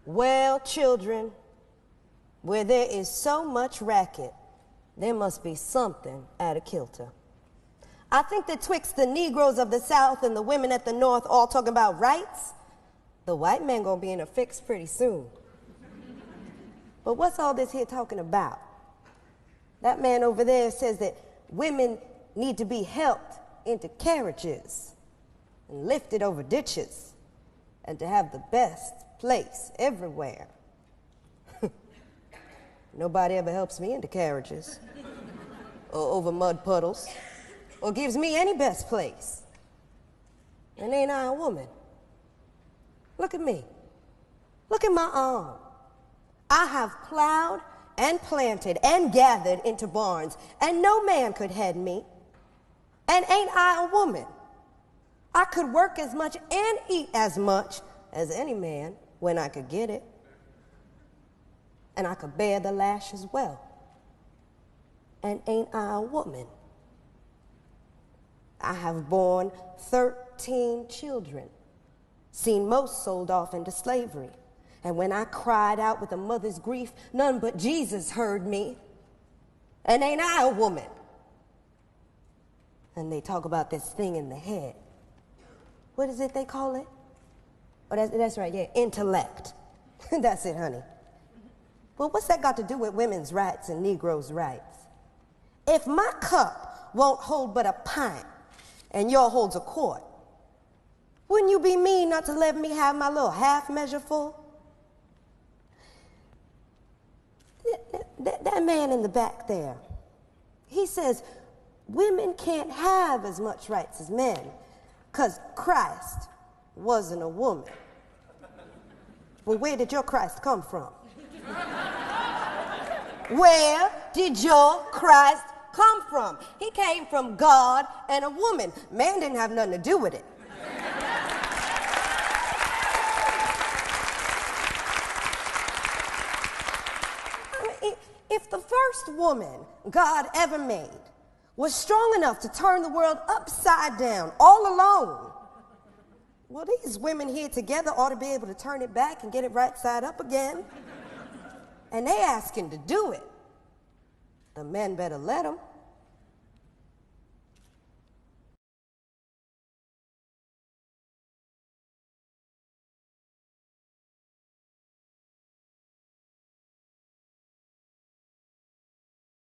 Well, children, where there is so much racket, there must be something out of kilter. I think that twixt the Negroes of the South and the women at the North all talking about rights, the white man gonna be in a fix pretty soon. But what's all this here talking about? That man over there says that women need to be helped into carriages and lifted over ditches and to have the best place everywhere. Nobody ever helps me into carriages or over mud puddles or gives me any best place. And ain't I a woman? Look at me. Look at my arm. I have plowed and planted and gathered into barns, and no man could head me. And ain't I a woman? I could work as much and eat as much as any man when I could get it. And I could bear the lash as well. And ain't I a woman? I have borne 13 children, seen most sold off into slavery. And when I cried out with a mother's grief, none but Jesus heard me. And ain't I a woman? And they talk about this thing in the head. What is it they call it? Oh, that's right, yeah, intellect. That's it, honey. Well, what's that got to do with women's rights and Negroes' rights? If my cup won't hold but a pint and yours holds a quart, wouldn't you be mean not to let me have my little half measure full? That man in the back there, he says women can't have as much rights as men because Christ wasn't a woman. Well, where did your Christ come from? Where did your Christ come from? He came from God and a woman. Man didn't have nothing to do with it. If the first woman God ever made was strong enough to turn the world upside down all alone, well, these women here together ought to be able to turn it back and get it right side up again. And they asking to do it. The men better let them.